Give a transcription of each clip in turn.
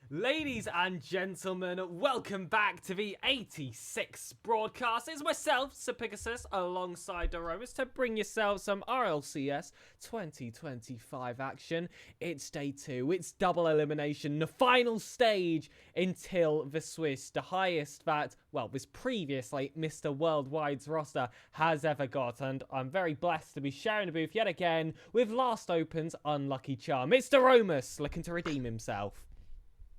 Ladies and gentlemen, welcome back to the 86 broadcast. It's myself, SirPigasus, alongside Aromas to bring yourself some RLCS 2025 action. It's day 2, it's double elimination, the final stage until the Swiss, the highest that, well, this previously Mr. Worldwide's roster has ever got. And I'm very blessed to be sharing the booth yet again with Last Open's unlucky charm. It's Aromas looking to redeem himself.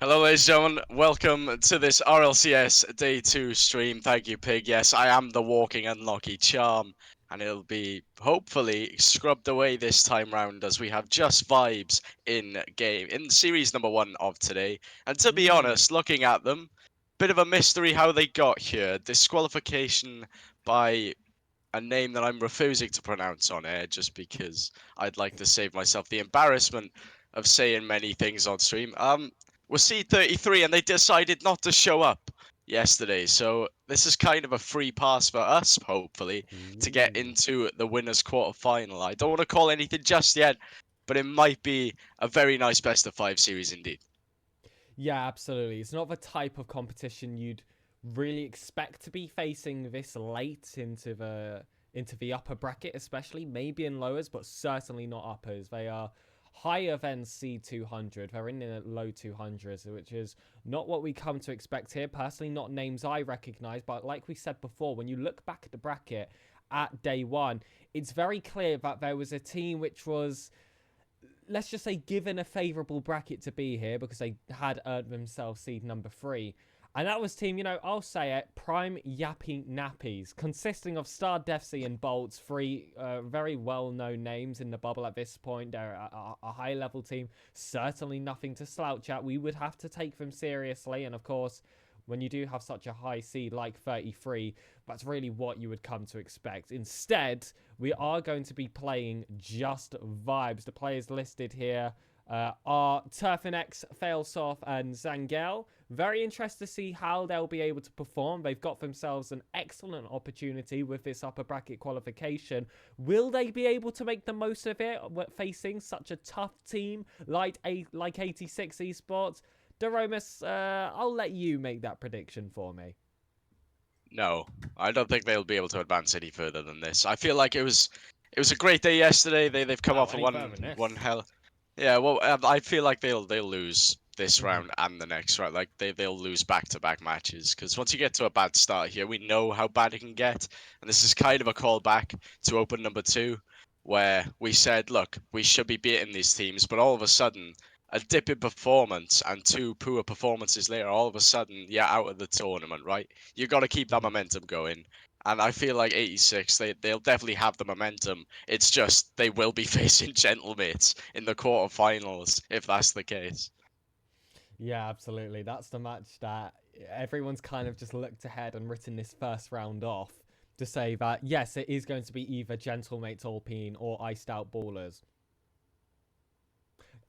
Hello ladies and gentlemen, welcome to this RLCS Day 2 stream. Thank you, Pig. Yes, I am the walking unlucky charm, and it'll be hopefully scrubbed away this time round as we have just vibes in series number 1 of today. And to be honest, looking at them, bit of a mystery how they got here. Disqualification by a name that I'm refusing to pronounce on air just because I'd like to save myself the embarrassment of saying many things on stream. Was C33 and they decided not to show up yesterday, so this is kind of a free pass for us, hopefully, to get into the winners' quarter-final. I don't want to call anything just yet, but it might be a very nice best-of-5 series indeed. Yeah, absolutely. It's not the type of competition you'd really expect to be facing this late into the upper bracket, especially maybe in lowers, but certainly not uppers. They are higher than C200. They're in the low 200s, which is not what we come to expect here. Personally, not names I recognize, but like we said before, when you look back at the bracket at day 1, it's very clear that there was a team which was, let's just say, given a favourable bracket to be here because they had earned themselves seed number 3. And that was team, I'll say it, Prime Yappy Nappies, consisting of Star Defsy and Bolts, 3 very well-known names in the bubble at this point. They're a high-level team, certainly nothing to slouch at. We would have to take them seriously, and of course, when you do have such a high seed like 33, that's really what you would come to expect. Instead, we are going to be playing just vibes. The players listed here are Turfinex, Failsoft, and Zangel. Very interested to see how they'll be able to perform. They've got themselves an excellent opportunity with this upper bracket qualification. Will they be able to make the most of it facing such a tough team like Eighty6 Esports? Daromus, I'll let you make that prediction for me. No, I don't think they'll be able to advance any further than this. I feel like it was a great day yesterday. They've come off one hell. Yeah, well, I feel like they'll lose this round and the next round. Like they'll lose back-to-back matches because once you get to a bad start here, we know how bad it can get, and this is kind of a callback to Open number 2, where we said, look, we should be beating these teams, but all of a sudden, a dip in performance and 2 poor performances later, all of a sudden, you're out of the tournament, right? You got to keep that momentum going. And I feel like Eighty6, they'll definitely have the momentum. It's just they will be facing gentlemates in the quarterfinals if that's the case. Yeah, absolutely. That's the match that everyone's kind of just looked ahead and written this first round off to say that, yes, it is going to be either Gentlemates Alpine or Iced Out Ballers.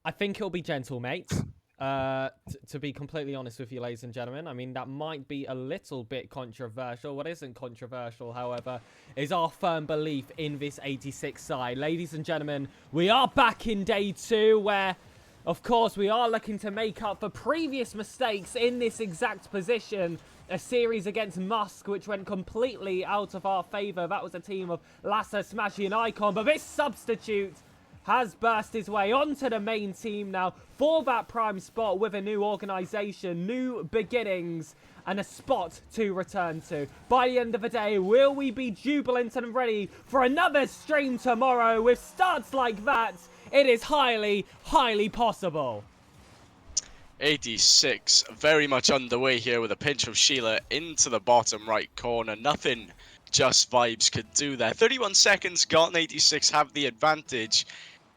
I think it'll be Gentlemates. To be completely honest with you, ladies and gentlemen, I mean, that might be a little bit controversial. What isn't controversial, however, is our firm belief in this 86 side. Ladies and gentlemen, we are back in day 2 where, of course, we are looking to make up for previous mistakes in this exact position. A series against Musk, which went completely out of our favour. That was a team of Lassa, Smashy, and Icon, but this substitute has burst his way onto the main team now for that prime spot with a new organisation, new beginnings, and a spot to return to. By the end of the day, will we be jubilant and ready for another stream tomorrow with starts like that? It is highly, highly possible. 86 very much underway here with a pinch of Sheila into the bottom right corner. Nothing just vibes could do there. 31 seconds gone. 86 have the advantage.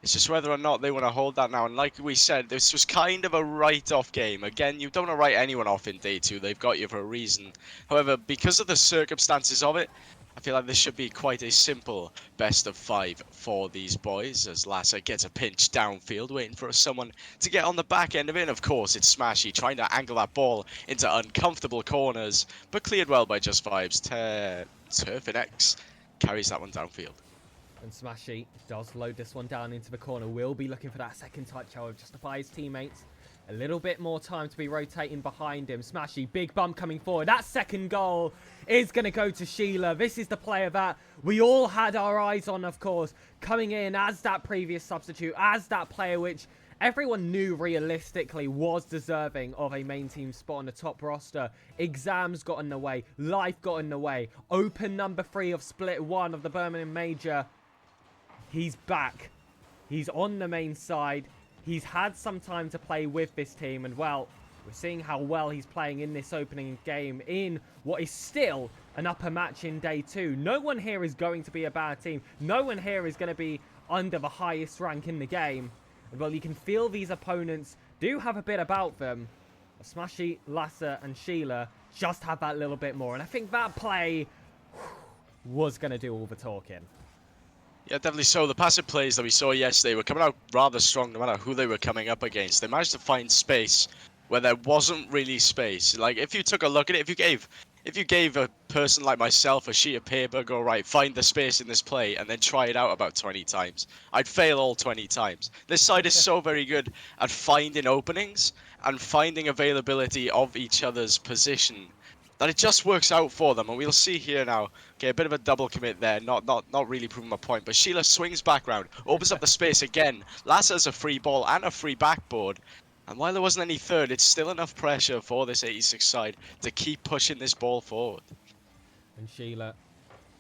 It's just whether or not they want to hold that now. And like we said, this was kind of a write-off game. Again, you don't want to write anyone off in day 2. They've got you for a reason. However, because of the circumstances of it, I feel like this should be quite a simple best of 5 for these boys, as Lassa gets a pinch downfield, waiting for someone to get on the back end of it. And of course, it's Smashy trying to angle that ball into uncomfortable corners, but cleared well by Just Vibes. Turfinex carries that one downfield. And Smashy does load this one down into the corner. Will be looking for that second touch, however, justify his teammates. A little bit more time to be rotating behind him. Smashy, big bump coming forward. That second goal is going to go to Sheila. This is the player that we all had our eyes on, of course, coming in as that previous substitute, as that player which everyone knew realistically was deserving of a main team spot on the top roster. Exams got in the way. Life got in the way. Open number 3 of Split 1 of the Birmingham Major. He's back. He's on the main side. He's had some time to play with this team, and well, we're seeing how well he's playing in this opening game in what is still an upper match in day 2. No one here is going to be a bad team. No one here is going to be under the highest rank in the game. And well, you can feel these opponents do have a bit about them. Smashy, Lasser, and Sheila just have that little bit more. And I think that play was going to do all the talking. Yeah, definitely so. The passive plays that we saw yesterday were coming out rather strong no matter who they were coming up against. They managed to find space where there wasn't really space. Like, if you took a look at it, if you gave a person like myself a sheet of paper, go, right, find the space in this play, and then try it out about 20 times, I'd fail all 20 times. This side is so very good at finding openings and finding availability of each other's position that it just works out for them, and we'll see here now. Okay, a bit of a double commit there, not really proving my point, but Sheila swings back round, opens up the space again. Lasser's a free ball and a free backboard, and while there wasn't any third, it's still enough pressure for this 86 side to keep pushing this ball forward. And Sheila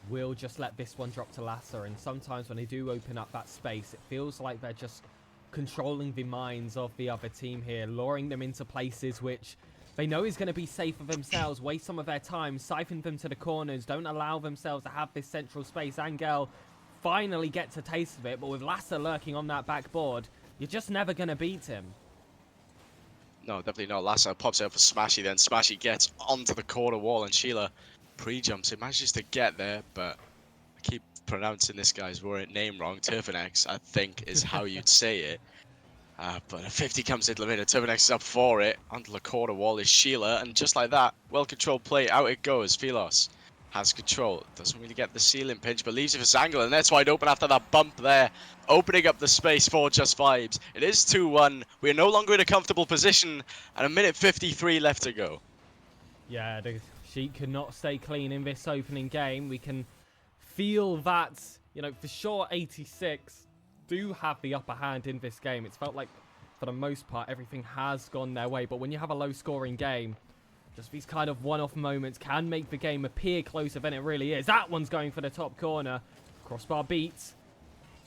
will just let this one drop to Lasser, and sometimes when they do open up that space, it feels like they're just controlling the minds of the other team here, luring them into places which they know is going to be safe for themselves, waste some of their time, siphon them to the corners, don't allow themselves to have this central space. Angel finally gets a taste of it, but with Lasser lurking on that backboard, you're just never going to beat him. No, definitely not. Lasser pops out for Smashy, then Smashy gets onto the corner wall, and Sheila pre-jumps. It manages to get there, but I keep pronouncing this guy's name wrong. Turfinex, I think, is how you'd say it. But a 50 comes into the minute. Turfinex is up for it. Onto the corner wall is Sheila, and just like that, well-controlled play, out it goes. Philos has control. Doesn't really get the ceiling pinch, but leaves it for Zangle, and that's wide open after that bump there. Opening up the space for Just Vibes. It is 2-1. We are no longer in a comfortable position, and a minute 53 left to go. Yeah, the sheet could not stay clean in this opening game. We can feel that, you know, for sure 86 do have the upper hand in this game. It's felt like, for the most part, everything has gone their way. But when you have a low-scoring game, just these kind of one-off moments can make the game appear closer than it really is. That one's going for the top corner. Crossbar beats.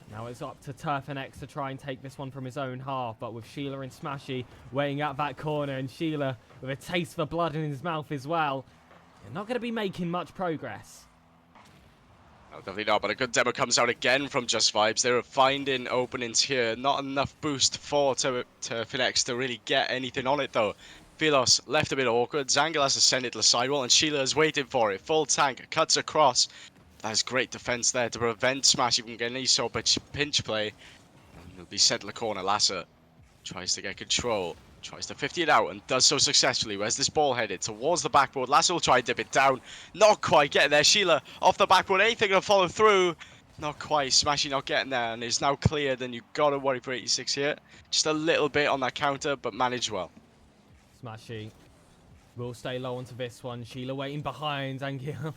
Now it's up to Turfinex to try and take this one from his own half. But with Sheila and Smashy weighing out that corner, and Sheila with a taste for blood in his mouth as well, they're not going to be making much progress. No, definitely not, but a good demo comes out again from Just Vibes. They were finding openings here. Not enough boost for Turfinex to really get anything on it, though. Philos left a bit awkward. Zangle has to send it to the sidewall, and Sheila is waiting for it. Full tank, cuts across. That is great defense there to prevent Smashy from getting any sort of pinch play. And he'll be sent to the corner. Lasser tries to get control. Tries to 50 it out and does so successfully. Where's this ball headed? Towards the backboard. Lasser will try and dip it down. Not quite getting there. Sheila off the backboard. Anything to follow through? Not quite. Smashy not getting there, and is now cleared. And you've got to worry for 86 here. Just a little bit on that counter, but managed well. Smashy will stay low onto this one. Sheila waiting behind. Angel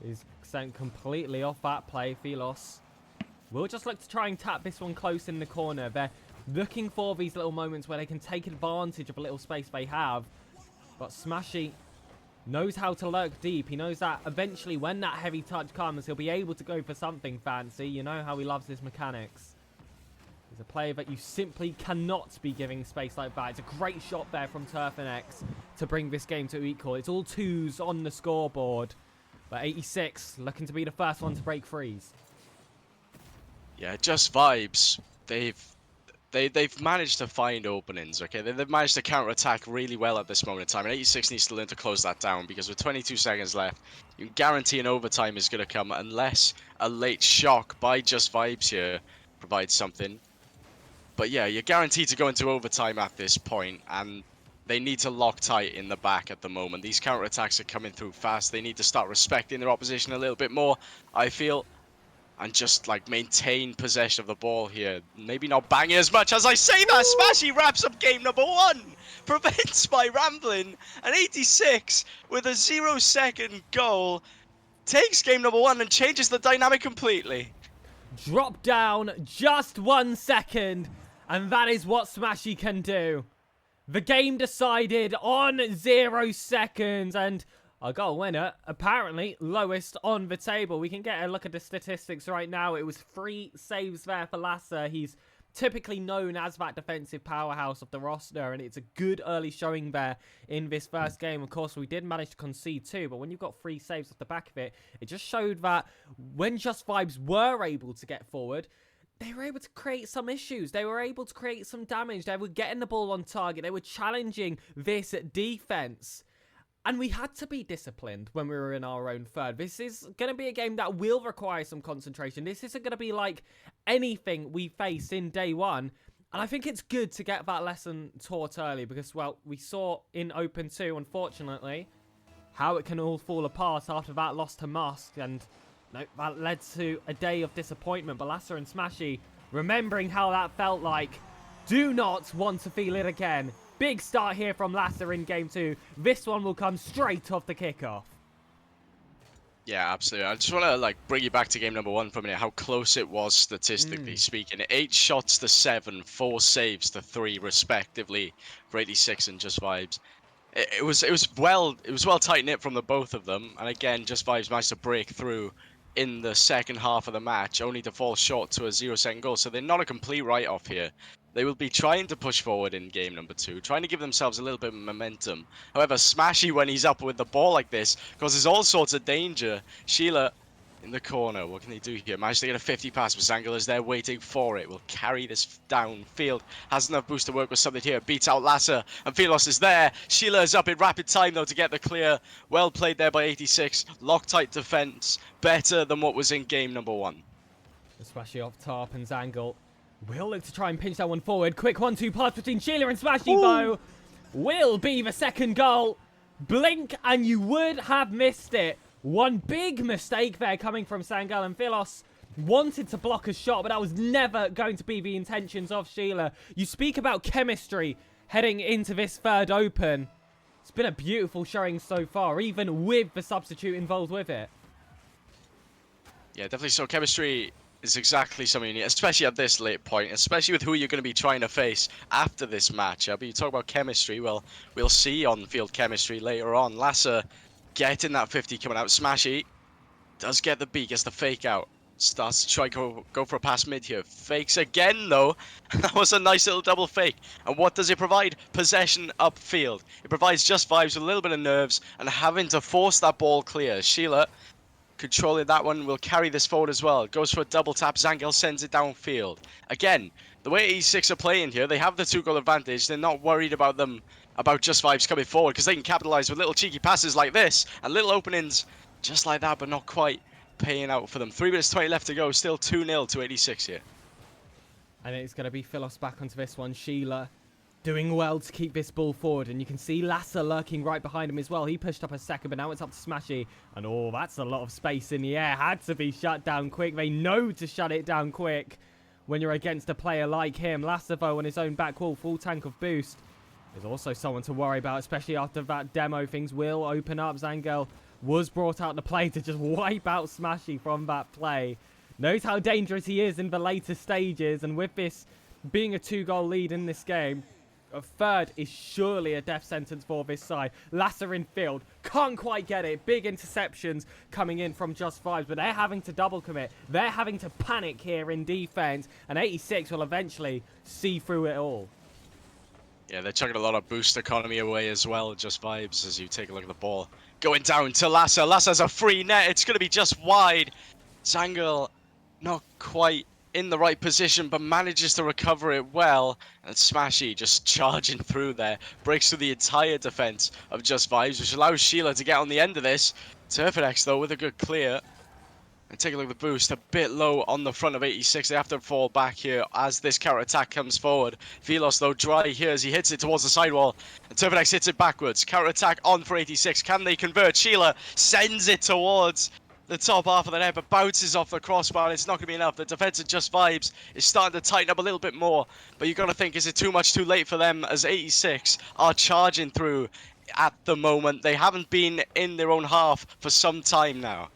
is sent completely off that play. Philos will just look to try and tap this one close in the corner. They're looking for these little moments where they can take advantage of a little space they have. But Smashy knows how to lurk deep. He knows that eventually when that heavy touch comes, he'll be able to go for something fancy. You know how he loves his mechanics. He's a player that you simply cannot be giving space like that. It's a great shot there from Turfinex to bring this game to equal. It's all twos on the scoreboard. But 86 looking to be the first one to break freeze. Yeah, Just Vibes. They've managed to find openings, okay? They've managed to counter-attack really well at this moment in time. And 86 needs to learn to close that down, because with 22 seconds left, you can guarantee an overtime is going to come unless a late shock by Just Vibes here provides something. But yeah, you're guaranteed to go into overtime at this point, and they need to lock tight in the back at the moment. These counter-attacks are coming through fast. They need to start respecting their opposition a little bit more, I feel. and just like maintain possession of the ball here. Maybe not bang it as much as I say that. Smashy wraps up game number 1, prevents my rambling, and 86 with a 0-second goal takes game number 1 and changes the dynamic completely. Drop down just 1 second, and that is what Smashy can do. The game decided on 0 seconds, and I got a winner, apparently lowest on the table. We can get a look at the statistics right now. It was 3 saves there for Lasser. He's typically known as that defensive powerhouse of the roster, and it's a good early showing there in this first game. Of course, we did manage to concede 2, but when you've got 3 saves off the back of it, it just showed that when Just Vibes were able to get forward, they were able to create some issues. They were able to create some damage. They were getting the ball on target. They were challenging this defense. And we had to be disciplined when we were in our own third. This is going to be a game that will require some concentration. This isn't going to be like anything we face in day 1. And I think it's good to get that lesson taught early because, well, we saw in Open 2, unfortunately, how it can all fall apart after that loss to Musk. And no, that led to a day of disappointment. But Lasser and Smashy, remembering how that felt like, do not want to feel it again. Big start here from Lasser in game 2. This one will come straight off the kickoff. Yeah, absolutely. I just want to bring you back to game number 1 for a minute. How close it was statistically speaking. 8 shots to 7, 4 saves to 3 respectively for 86 and Just Vibes. It was well tight knit from the both of them. And again, Just Vibes managed to break through in the second half of the match, only to fall short to a 0-second goal. So they're not a complete write-off here. They will be trying to push forward in game number 2, trying to give themselves a little bit of momentum. However, Smashy, when he's up with the ball like this, causes all sorts of danger. Sheila in the corner. What can he do here? Managed to get a 50 pass, but Zangle is there waiting for it. Will carry this downfield. Has enough boost to work with something here. Beats out Lasser, and Philos is there. Sheila is up in rapid time, though, to get the clear. Well played there by 86. Loctite defense. Better than what was in game number 1. Smashy off top, and Zangle will look to try and pinch that one forward. Quick 1-2 pass between Sheila and Smashy, though. Will be the second goal. Blink and you would have missed it. One big mistake there coming from Zangle, and Philos wanted to block a shot, but that was never going to be the intentions of Sheila. You speak about chemistry heading into this third open. It's been a beautiful showing so far, even with the substitute involved with it. Yeah, definitely. So chemistry is exactly something you need, especially at this late point, especially with who you're going to be trying to face after this matchup. But you talk about chemistry, well, we'll see on-field chemistry later on. Lasser getting that 50 coming out. Smashy does get the beat, gets the fake out. Starts to try go for a pass mid here. Fakes again, though. That was a nice little double fake. And what does it provide? Possession upfield. It provides Just Vibes with a little bit of nerves and having to force that ball clear. Sheila controlling that one, will carry this forward as well. Goes for a double tap. Zangle sends it downfield. Again, the way Eighty6 are playing here, they have the 2-goal advantage. They're not worried about Just Vibes coming forward because they can capitalize with little cheeky passes like this and little openings just like that, but not quite paying out for them. 3 minutes 20 left to go. Still 2-0 to 86 here. And it's going to be Philos back onto this one. Sheila doing well to keep this ball forward, and you can see Lasser lurking right behind him as well. He pushed up a second, but now it's up to Smashy, and oh, that's a lot of space in the air. Had to be shut down quick. They know to shut it down quick when you're against a player like him. Lasser, though, on his own back wall, full tank of boost, is also someone to worry about, especially after that demo. Things will open up. Zangle was brought out to play to just wipe out Smashy from that play. Knows how dangerous he is in the later stages, and with this being a 2-goal lead in this game, a third is surely a death sentence for this side. Lasser in field. Can't quite get it. Big interceptions coming in from Just Vibes, but they're having to double commit. They're having to panic here in defense, and 86 will eventually see through it all. Yeah, they're chucking a lot of boost economy away as well, Just Vibes, as you take a look at the ball. Going down to Lasser. Lasser's a free net. It's going to be just wide. Zangle not quite in the right position, but manages to recover it well. And Smashy just charging through there. Breaks through the entire defense of Just Vibes, which allows Sheila to get on the end of this. SirPigasus, though, with a good clear. And take a look at the boost. A bit low on the front of 86. They have to fall back here as this counter-attack comes forward. Philos, though, dry here as he hits it towards the sidewall. And SirPigasus hits it backwards. Counter-attack on for 86. Can they convert? Sheila sends it towards the top half of the net, but bounces off the crossbar, and it's not going to be enough. The defense of Just Vibes is starting to tighten up a little bit more, but you've got to think, is it too much too late for them, as 86 are charging through at the moment. They haven't been in their own half for some time now.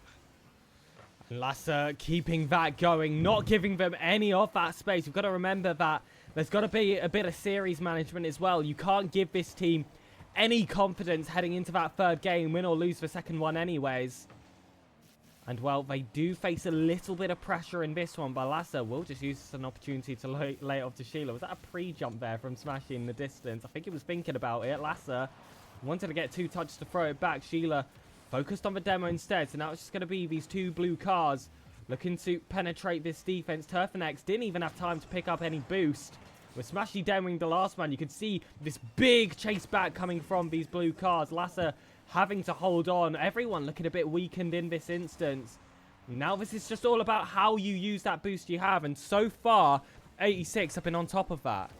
Lasser keeping that going, not giving them any of that space. We've got to remember that there's got to be a bit of series management as well. You can't give this team any confidence heading into that third game, win or lose the second one anyways. And, well, they do face a little bit of pressure in this one, but Lasser will just use this as an opportunity to lay it off to Sheila. Was that a pre-jump there from Smashy in the distance? I think he was thinking about it. Lasser wanted to get 2 touches to throw it back. Sheila focused on the demo instead, so now it's just going to be these 2 blue cars looking to penetrate this defense. Turfinex didn't even have time to pick up any boost. With Smashy demoing the last man, you could see this big chase back coming from these blue cars. Lasser having to hold on. Everyone looking a bit weakened in this instance. Now this is just all about how you use that boost you have, and so far, 86 have been on top of that.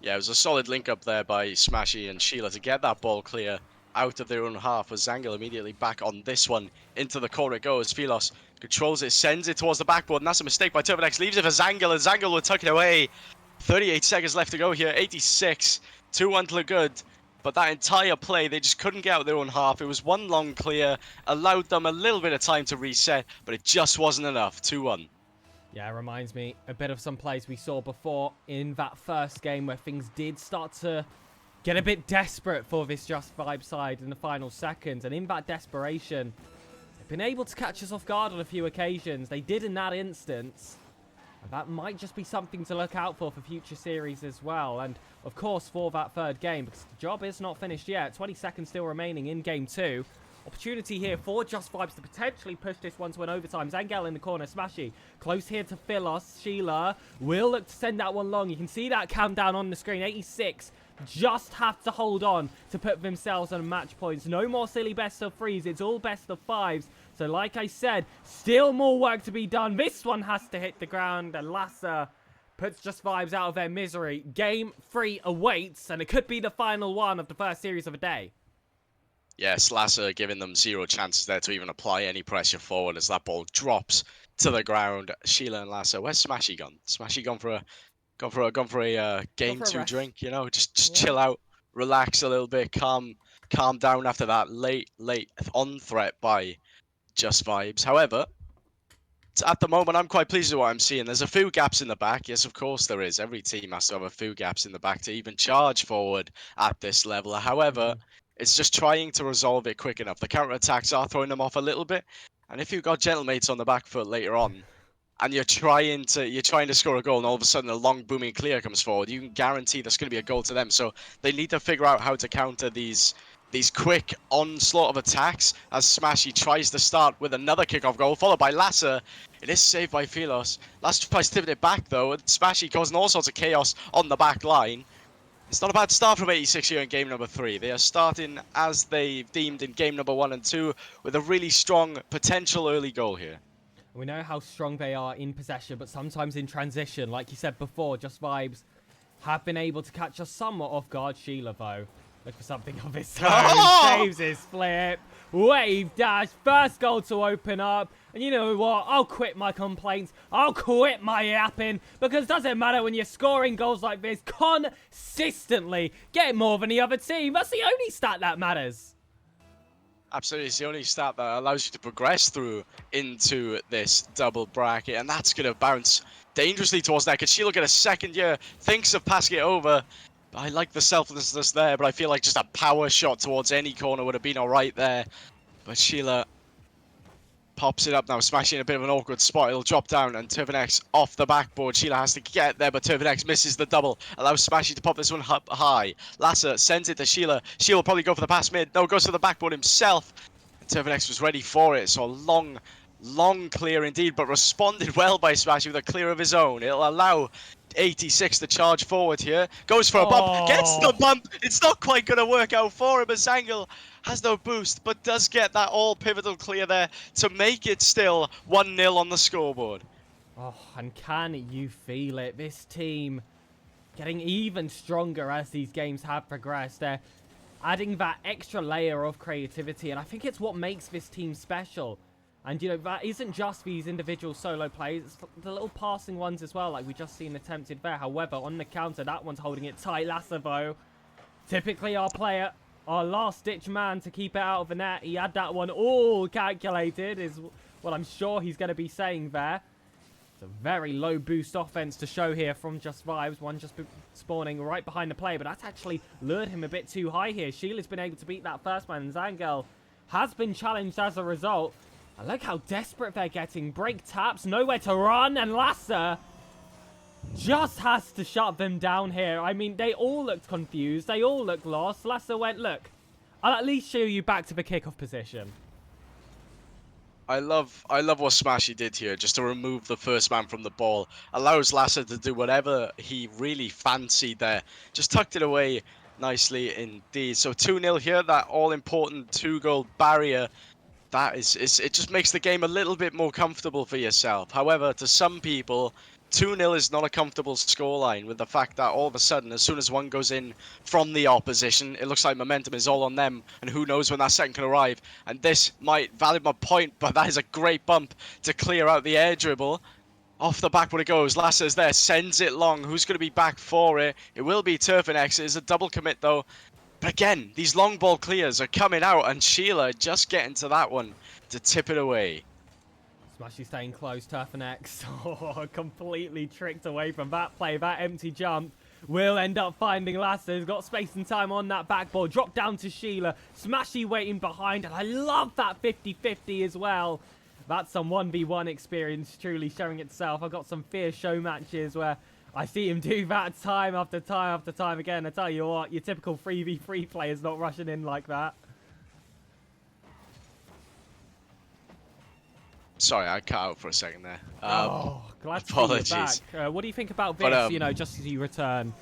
Yeah, it was a solid link up there by Smashy and Sheila to get that ball clear out of their own half, with Zangel immediately back on this one. Into the corner it goes. Philos controls it, sends it towards the backboard, and that's a mistake by Turfinex. Leaves it for Zangel, and Zangel will tuck it away. 38 seconds left to go here. 86, 2-1 to the good. But that entire play, they just couldn't get out their own half. It was one long clear, allowed them a little bit of time to reset, but it just wasn't enough. 2-1. Yeah, it reminds me a bit of some plays we saw before in that first game where things did start to get a bit desperate for this Just Vibe side in the final seconds. And in that desperation, they've been able to catch us off guard on a few occasions. They did in that instance. And that might just be something to look out for future series as well. And, of course, for that third game, because the job is not finished yet. 20 seconds still remaining in Game 2. Opportunity here for Just Vibes to potentially push this one to an overtime. Zangel in the corner, Smashy close here to Philos. Sheila will look to send that one long. You can see that countdown on the screen. 86 just have to hold on to put themselves on match points. No more silly best of 3s. It's all best of 5s. So like I said, still more work to be done. This one has to hit the ground, and Lasser puts Just Vibes out of their misery. Game 3 awaits, and it could be the final one of the first series of the day. Yes, Lasser giving them 0 chances there to even apply any pressure forward as that ball drops to the ground. Sheila and Lasser, where's Smashy gone? Smashy gone for a game 2 drink, you know, just chill out, relax a little bit, calm down after that late on threat by Just Vibes. However, at the moment, I'm quite pleased with what I'm seeing. There's a few gaps in the back. Yes, of course there is. Every team has to have a few gaps in the back to even charge forward at this level. However, it's just trying to resolve it quick enough. The counter-attacks are throwing them off a little bit. And if you've got gentlemates on the back foot later on, and you're trying to score a goal, and all of a sudden a long booming clear comes forward, you can guarantee there's going to be a goal to them. So they need to figure out how to counter these quick onslaught of attacks as Smashy tries to start with another kickoff goal, followed by Lasser. It is saved by Philos. Lasser tries to pivot it back though, and Smashy causing all sorts of chaos on the back line. It's not a bad start from 86 here in game number 3. They are starting as they deemed in game number 1 and 2 with a really strong potential early goal here. We know how strong they are in possession, but sometimes in transition, like you said before, Just Vibes have been able to catch us somewhat off guard. Sheila, though, look for something of his own. Saves his flip. Wave dash. First goal to open up. And you know what? I'll quit my complaints. I'll quit my yapping. Because it doesn't matter when you're scoring goals like this consistently. Get more than the other team. That's the only stat that matters. Absolutely, it's the only stat that allows you to progress through into this double bracket, and that's going to bounce dangerously towards that. Could Sheila get a second year? Thinks of passing it over. I like the selflessness there, but I feel like just a power shot towards any corner would have been all right there. But Sheila pops it up now, smashing a bit of an awkward spot. It'll drop down, and Turfinex off the backboard. Sheila has to get there, but Turfinex misses the double. Allows Smashy to pop this one up high. Lasser sends it to Sheila. Sheila will probably go for the pass mid. No, goes to the backboard himself. And Turfinex was ready for it, so a long clear indeed, but responded well by Smashy with a clear of his own. It'll allow 86 to charge forward here. Goes for a bump. Gets the bump. It's not quite going to work out for him, as Zangel has no boost, but does get that all pivotal clear there to make it still 1-0 on the scoreboard. Oh, and can you feel it? This team getting even stronger as these games have progressed. They're adding that extra layer of creativity, and I think it's what makes this team special. And, you know, that isn't just these individual solo plays, it's the little passing ones as well, like we just seen attempted there. However, on the counter, that one's holding it tight. Lasso, though, typically our player, our last-ditch man to keep it out of the net. He had that one all calculated, is what I'm sure he's going to be saying there. It's a very low boost offense to show here from Just Vibes. One just spawning right behind the player, but that's actually lured him a bit too high here. Sheila's been able to beat that first man, and Zangel has been challenged as a result. I like how desperate they're getting. Break taps, nowhere to run, and Lasser just has to shut them down here. I mean, they all looked confused. They all looked lost. Lasser went, look, I'll at least show you back to the kickoff position. I love what Smashy did here, just to remove the first man from the ball. Allows Lasser to do whatever he really fancied there. Just tucked it away nicely indeed. So 2-0 here, that all-important 2-goal barrier. That is, it just makes the game a little bit more comfortable for yourself. However, to some people, 2-0 is not a comfortable scoreline, with the fact that all of a sudden, as soon as one goes in from the opposition, it looks like momentum is all on them, and who knows when that second can arrive. And this might validate my point, but that is a great bump to clear out the air dribble. Off the back when it goes, Lasser's there, sends it long. Who's going to be back for it? It will be Turfinex. It is a double commit though. But again, these long ball clears are coming out, and Sheila just getting to that one to tip it away. Smashy staying close, Turfinex. Oh, completely tricked away from that play. That empty jump will end up finding Lasser. He's got space and time on that back ball. Drop down to Sheila. Smashy waiting behind, and I love that 50-50 as well. That's some 1v1 experience truly showing itself. I've got some fierce show matches where I see him do that time after time after time again. I tell you what, your typical 3v3 player's not rushing in like that. Sorry, I cut out for a second there. Glad to apologies. see you back. What do you think about this, you know, just as you return?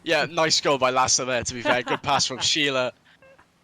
Yeah, nice goal by Lasser there, to be fair. Good pass from Sheila.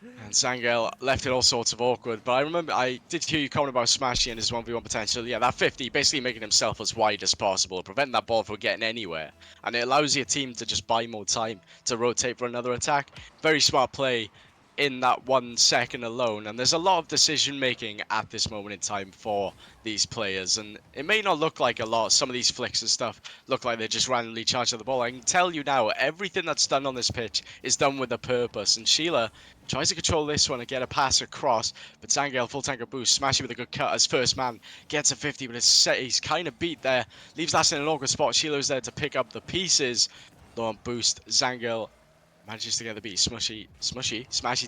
And Zangel left it all sorts of awkward. But I remember, I did hear you comment about Smashy and his 1v1 potential. Yeah, that 50, basically making himself as wide as possible, preventing that ball from getting anywhere. And it allows your team to just buy more time to rotate for another attack. Very smart play in that 1 second alone. And there's a lot of decision making at this moment in time for these players. And it may not look like a lot. Some of these flicks and stuff look like they're just randomly charging the ball. I can tell you now, everything that's done on this pitch is done with a purpose. And Sheila tries to control this one and get a pass across, but Zangel full tanker boost, Smashy with a good cut as first man, gets a 50, but he's kind of beat there, leaves Lasser in an awkward spot. Sheila's there to pick up the pieces. Low on boost, Zangel manages to get the beat. Smashy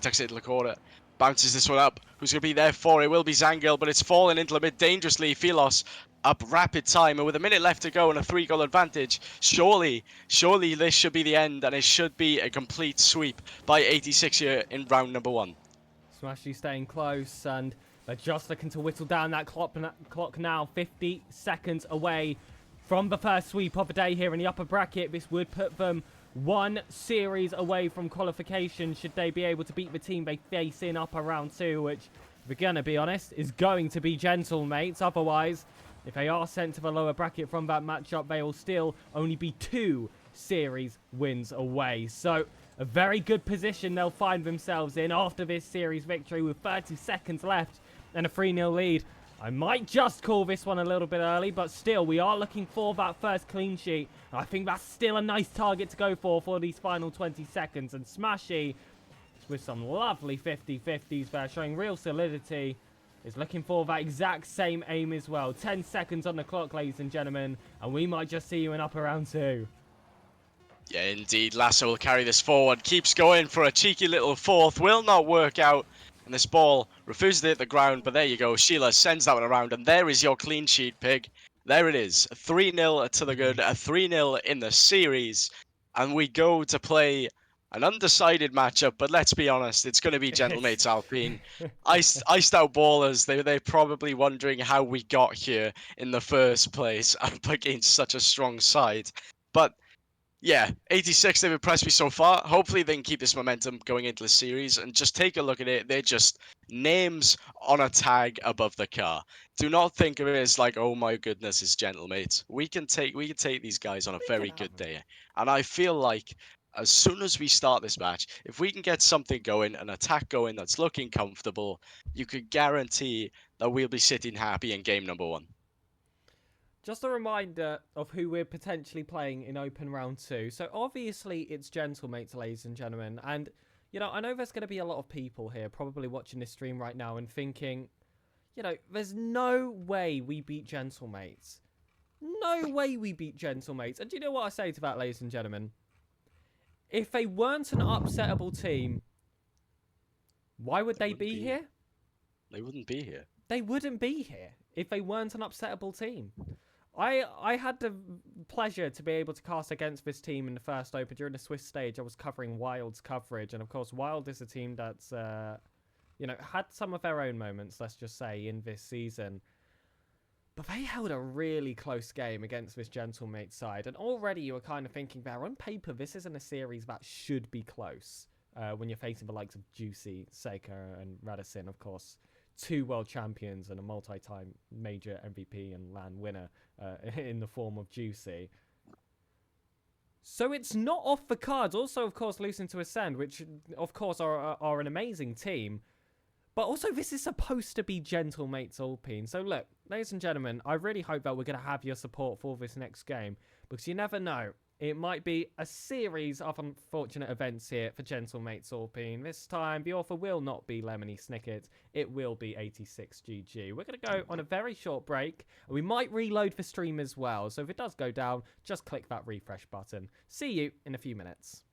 tucks it into the corner, bounces this one up. Who's going to be there for it? It will be Zangel, but it's fallen into the mid dangerously. Philos up rapid time, and with a minute left to go and a 3-goal advantage, surely this should be the end, and it should be a complete sweep by 86 here in round number 1. Smashy staying close, and they're just looking to whittle down that clock now. 50 seconds away from the first sweep of the day here in the upper bracket. This would put them 1 series away from qualification should they be able to beat the team they face in upper round 2, which, if we're gonna be honest, is going to be gentle, mates. Otherwise, if they are sent to the lower bracket from that matchup, they will still only be 2 series wins away. So, a very good position they'll find themselves in after this series victory with 30 seconds left and a 3-0 lead. I might just call this one a little bit early, but still, we are looking for that first clean sheet. I think that's still a nice target to go for these final 20 seconds. And Smashy, with some lovely 50-50s there, showing real solidity, is looking for that exact same aim as well. 10 seconds on the clock, ladies and gentlemen, and we might just see you in upper round 2. Yeah, indeed. Lasser will carry this forward, keeps going for a cheeky little fourth, will not work out. And this ball refuses to hit the ground, but there you go. Sheila sends that one around, and there is your clean sheet, Pig. There it is. 3-0 to the good, a 3-0 in the series. And we go to play an undecided matchup, but let's be honest, it's going to be Gentlemates Alpine. Iced out ballers, they're probably wondering how we got here in the first place up against such a strong side. But yeah, 86, they've impressed me so far. Hopefully they can keep this momentum going into the series, and just take a look at it. They're just names on a tag above the car. Do not think of it as like, oh my goodness, it's Gentlemates. We can take these guys on a very good day. And I feel like as soon as we start this match, if we can get something going, an attack going that's looking comfortable, you could guarantee that we'll be sitting happy in game number 1. Just a reminder of who we're potentially playing in Open Round 2. So obviously it's Gentlemates, ladies and gentlemen. And, you know, I know there's going to be a lot of people here probably watching this stream right now and thinking, you know, there's no way we beat Gentlemates. No way we beat Gentlemates. And do you know what I say to that, ladies and gentlemen? If they weren't an upsettable team, why would they be here? They wouldn't be here. They wouldn't be here if they weren't an upsettable team. I had the pleasure to be able to cast against this team in the first Open. During the Swiss stage, I was covering Wild's coverage. And, of course, Wild is a team that's, you know, had some of their own moments, let's just say, in this season. But they held a really close game against this Gentlemate side. And already you were kind of thinking there, on paper, this isn't a series that should be close. When you're facing the likes of Juicy, Seika, and Radisson, of course. 2 world champions and a multi-time major MVP and LAN winner in the form of Juicy. So it's not off the cards. Also, of course, Losing to Ascend, which, of course, are an amazing team. But also, this is supposed to be Gentlemates Alpine. So look, ladies and gentlemen, I really hope that we're going to have your support for this next game. Because you never know. It might be a series of unfortunate events here for Gentlemates Alpine. This time, the author will not be Lemony Snicket. It will be 86 GG. We're going to go on a very short break. And we might reload the stream as well. So if it does go down, just click that refresh button. See you in a few minutes.